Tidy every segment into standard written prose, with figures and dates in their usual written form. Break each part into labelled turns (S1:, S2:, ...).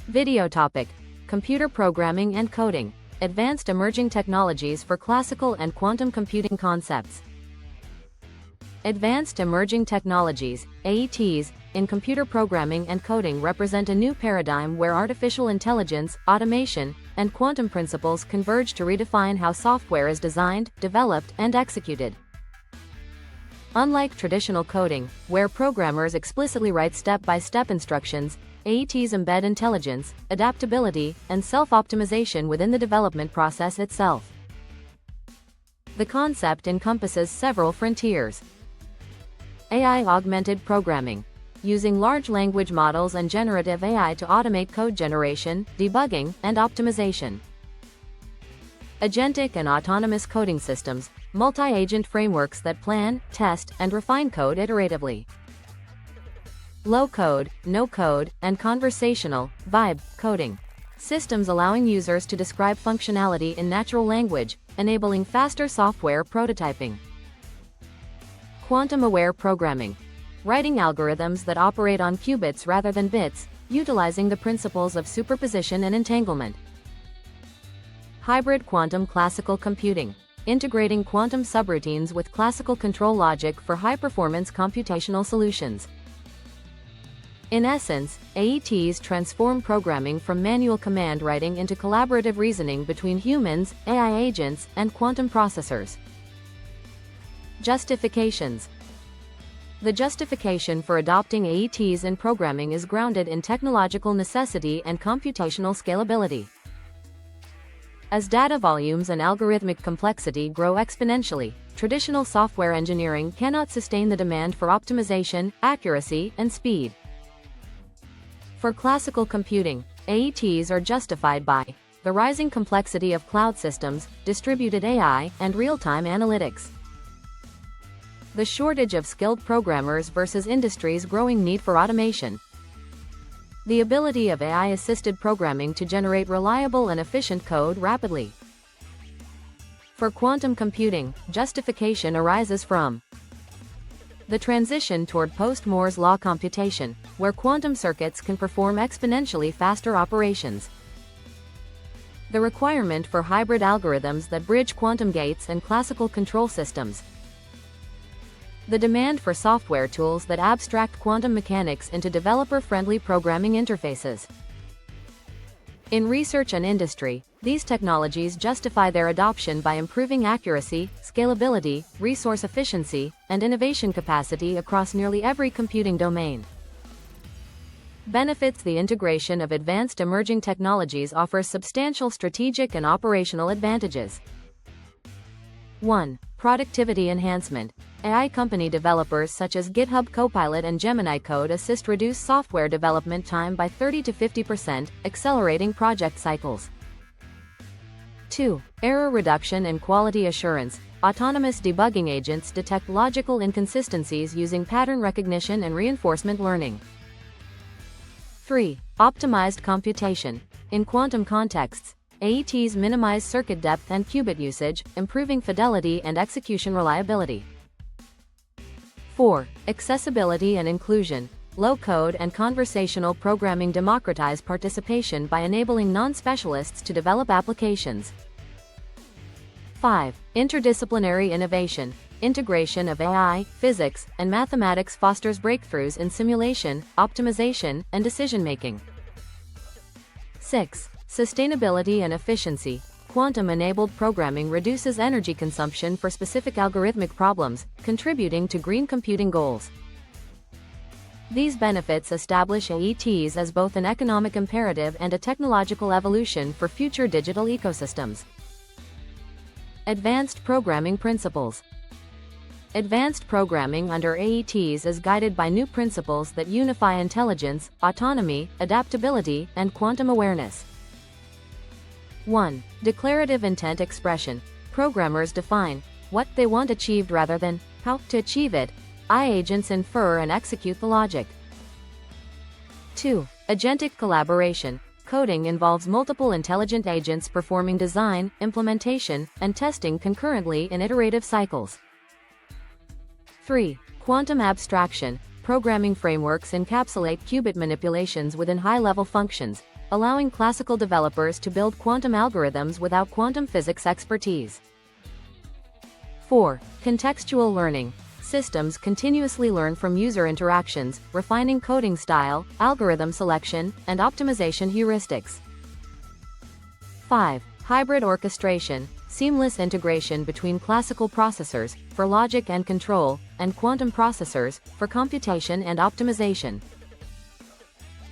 S1: Video topic: Computer Programming and Coding. Advanced Emerging Technologies for Classical and Quantum Computing Concepts. Advanced Emerging Technologies, AETs, in computer programming and coding represent a new paradigm where artificial intelligence, automation, and quantum principles converge to redefine how software is designed, developed, and executed. Unlike traditional coding, where programmers explicitly write step-by-step instructions, AETs embed intelligence, adaptability, and self-optimization within the development process itself. The concept encompasses several frontiers. AI-augmented programming. Using large language models and generative AI to automate code generation, debugging, and optimization. Agentic and autonomous coding systems, multi-agent frameworks that plan, test, and refine code iteratively. Low-code, no-code, and conversational, vibe, coding. Systems allowing users to describe functionality in natural language, enabling faster software prototyping. Quantum-aware programming. Writing algorithms that operate on qubits rather than bits, utilizing the principles of superposition and entanglement. Hybrid quantum classical computing. Integrating quantum subroutines with classical control logic for high-performance computational solutions. In essence, AETs transform programming from manual command writing into collaborative reasoning between humans, AI agents, and quantum processors. Justifications. The justification for adopting AETs in programming is grounded in technological necessity and computational scalability. As data volumes and algorithmic complexity grow exponentially, traditional software engineering cannot sustain the demand for optimization, accuracy, and speed. For classical computing, AETs are justified by the rising complexity of cloud systems, distributed AI, and real-time analytics. The shortage of skilled programmers versus industry's growing need for automation. The ability of AI-assisted programming to generate reliable and efficient code rapidly. For quantum computing, justification arises from the transition toward post-Moore's law computation, where quantum circuits can perform exponentially faster operations. The requirement for hybrid algorithms that bridge quantum gates and classical control systems. The demand for software tools that abstract quantum mechanics into developer-friendly programming interfaces. In research and industry, these technologies justify their adoption by improving accuracy, scalability, resource efficiency, and innovation capacity across nearly every computing domain. Benefits. The integration of advanced emerging technologies offers substantial strategic and operational advantages. 1. Productivity enhancement. AI company developers such as GitHub Copilot and Gemini Code assist reduce software development time by 30 to 50%, accelerating project cycles. 2. Error reduction and quality assurance. Autonomous debugging agents detect logical inconsistencies using pattern recognition and reinforcement learning. 3. Optimized computation. In quantum contexts, AETs minimize circuit depth and qubit usage, improving fidelity and execution reliability. 4. Accessibility and inclusion. Low-code and conversational programming democratize participation by enabling non-specialists to develop applications. 5. Interdisciplinary innovation. Integration of AI, physics, and mathematics fosters breakthroughs in simulation, optimization, and decision-making. 6. Sustainability and efficiency. Quantum-enabled programming reduces energy consumption for specific algorithmic problems, contributing to green computing goals. These benefits establish AETs as both an economic imperative and a technological evolution for future digital ecosystems. Advanced programming principles. Advanced programming under AETs is guided by new principles that unify intelligence, autonomy, adaptability, and quantum awareness. 1. Declarative intent expression. Programmers define what they want achieved rather than how to achieve it. AI agents infer and execute the logic. 2. Agentic collaboration. Coding involves multiple intelligent agents performing design, implementation, and testing concurrently in iterative cycles. 3. Quantum abstraction. Programming frameworks encapsulate qubit manipulations within high-level functions, allowing classical developers to build quantum algorithms without quantum physics expertise. 4. Contextual learning. Systems continuously learn from user interactions, refining coding style, algorithm selection, and optimization heuristics. 5. Hybrid orchestration. Seamless integration between classical processors, for logic and control, and quantum processors, for computation and optimization.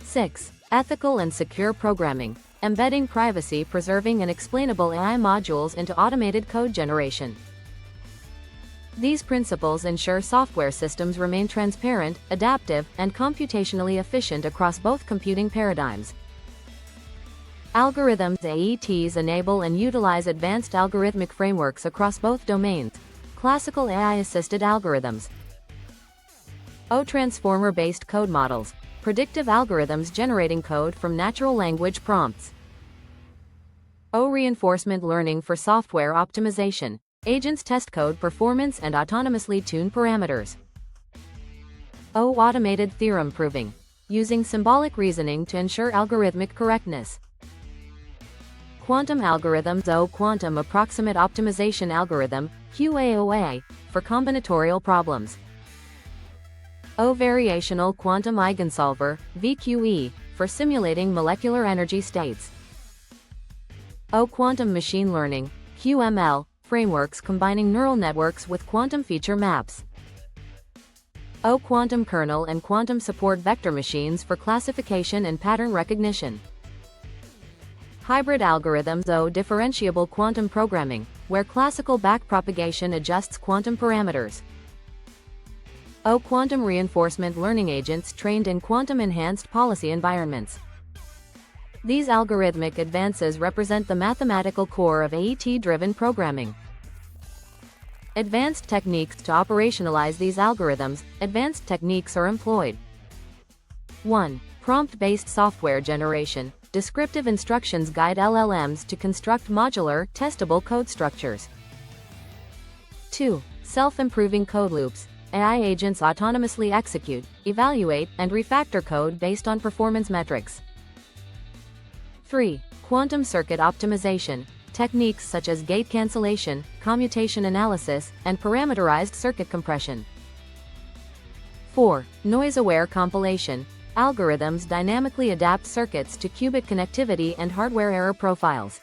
S1: 6. Ethical and secure programming. Embedding privacy-preserving and explainable AI modules into automated code generation. These principles ensure software systems remain transparent, adaptive, and computationally efficient across both computing paradigms. Algorithms. AETs enable and utilize advanced algorithmic frameworks across both domains. Classical AI-assisted algorithms. Transformer-based code models. Predictive algorithms generating code from natural language prompts. Reinforcement learning for software optimization. Agents test code performance and autonomously tune parameters. Automated theorem proving. Using symbolic reasoning to ensure algorithmic correctness. Quantum algorithms. Quantum approximate optimization algorithm, QAOA, for combinatorial problems. Variational quantum eigensolver, VQE, for simulating molecular energy states. Quantum machine learning, QML, frameworks combining neural networks with quantum feature maps. Quantum kernel and quantum support vector machines for classification and pattern recognition. Hybrid algorithms. Differentiable quantum programming, where classical backpropagation adjusts quantum parameters. Quantum reinforcement learning agents trained in quantum-enhanced policy environments. These algorithmic advances represent the mathematical core of AET-driven programming. Advanced techniques. To operationalize these algorithms, advanced techniques are employed. 1. Prompt-based software generation. Descriptive instructions guide LLMs to construct modular, testable code structures. 2. Self-improving code loops. AI agents autonomously execute, evaluate, and refactor code based on performance metrics. 3. Quantum circuit optimization. Techniques such as gate cancellation, commutation analysis, and parameterized circuit compression. 4. Noise-aware compilation. Algorithms dynamically adapt circuits to qubit connectivity and hardware error profiles.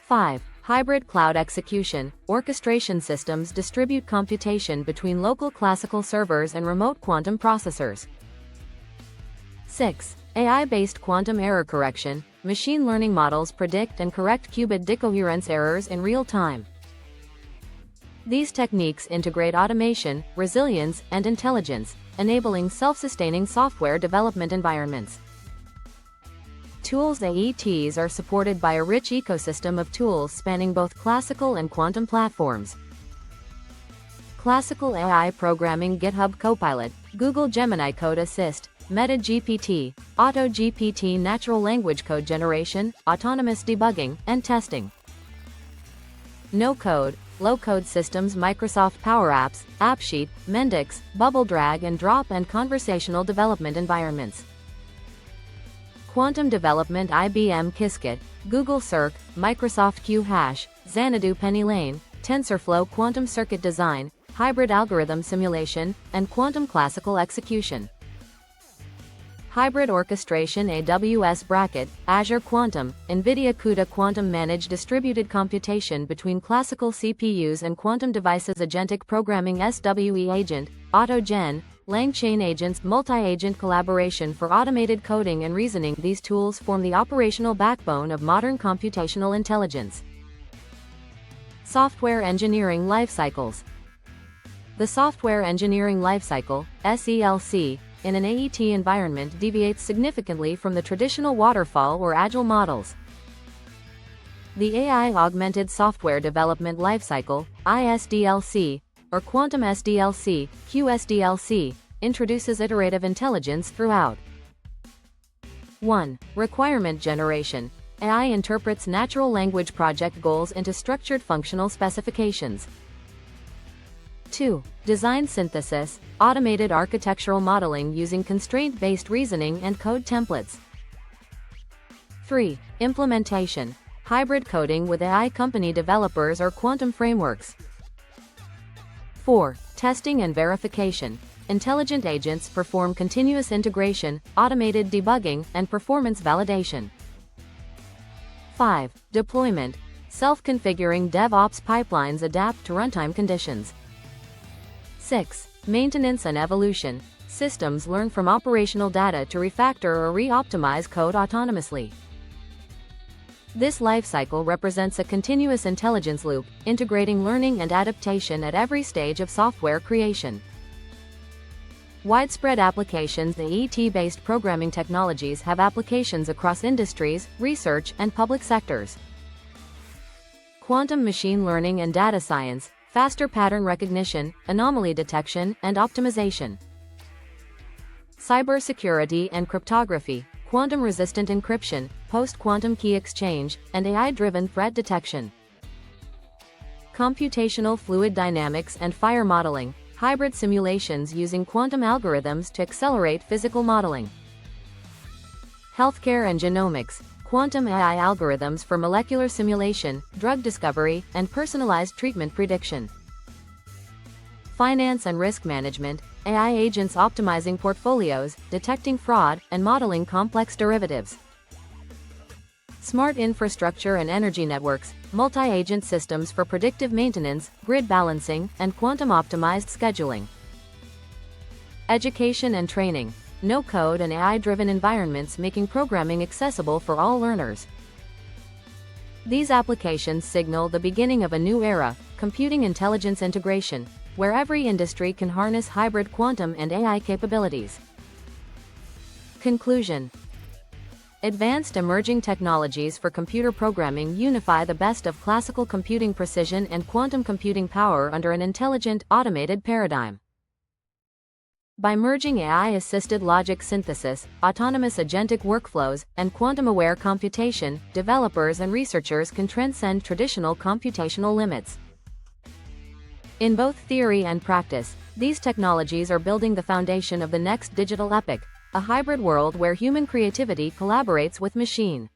S1: 5. Hybrid cloud execution. Orchestration systems distribute computation between local classical servers and remote quantum processors. 6. AI-based quantum error correction. Machine learning models predict and correct qubit decoherence errors in real time. These techniques integrate automation, resilience, and intelligence, enabling self-sustaining software development environments. Tools. AETs are supported by a rich ecosystem of tools spanning both classical and quantum platforms. Classical AI programming. GitHub Copilot, Google Gemini Code Assist, Meta GPT, AutoGPT natural language code generation, autonomous debugging, and testing. No-code, low-code systems. Microsoft Power Apps, AppSheet, Mendix, Bubble Drag and Drop and conversational development environments. Quantum development. IBM Qiskit, Google Circ, Microsoft Q-Hash, Xanadu PennyLane, TensorFlow quantum circuit design, hybrid algorithm simulation, and quantum classical execution. Hybrid orchestration. AWS Bracket, Azure Quantum, NVIDIA CUDA Quantum managed distributed computation between classical CPUs and quantum devices. Agentic programming. SWE Agent, AutoGen, LangChain agents. Multi-agent collaboration for automated coding and reasoning. These tools form the operational backbone of modern computational intelligence. Software engineering life cycles. The software engineering lifecycle, SELC, in an AET environment deviates significantly from the traditional waterfall or agile models. The AI-augmented software development lifecycle, ISDLC, or quantum SDLC, QSDLC, introduces iterative intelligence throughout. 1. Requirement generation. AI interprets natural language project goals into structured functional specifications. 2. Design synthesis, automated architectural modeling using constraint-based reasoning and code templates. 3. Implementation. Hybrid coding with AI company developers or quantum frameworks. 4. Testing and verification. Intelligent agents perform continuous integration, automated debugging, and performance validation. 5. Deployment. Self-configuring DevOps pipelines adapt to runtime conditions. 6. Maintenance and evolution. Systems learn from operational data to refactor or re-optimize code autonomously. This lifecycle represents a continuous intelligence loop, integrating learning and adaptation at every stage of software creation. Widespread applications. The AET-based programming technologies have applications across industries, research, and public sectors. Quantum machine learning and data science, faster pattern recognition, anomaly detection, and optimization. Cybersecurity and cryptography, quantum-resistant encryption, post-quantum key exchange, and AI-driven threat detection. Computational fluid dynamics and fire modeling, hybrid simulations using quantum algorithms to accelerate physical modeling. Healthcare and genomics, quantum AI algorithms for molecular simulation, drug discovery, and personalized treatment prediction. Finance and risk management, AI agents optimizing portfolios, detecting fraud, and modeling complex derivatives. Smart infrastructure and energy networks, multi-agent systems for predictive maintenance, grid balancing, and quantum-optimized scheduling. Education and training, no-code and AI-driven environments making programming accessible for all learners. These applications signal the beginning of a new era, computing intelligence integration, where every industry can harness hybrid quantum and AI capabilities. Conclusion. Advanced emerging technologies for computer programming unify the best of classical computing precision and quantum computing power under an intelligent, automated paradigm. By merging AI-assisted logic synthesis, autonomous agentic workflows, and quantum-aware computation, developers and researchers can transcend traditional computational limits. In both theory and practice, these technologies are building the foundation of the next digital epoch, a hybrid world where human creativity collaborates with machine.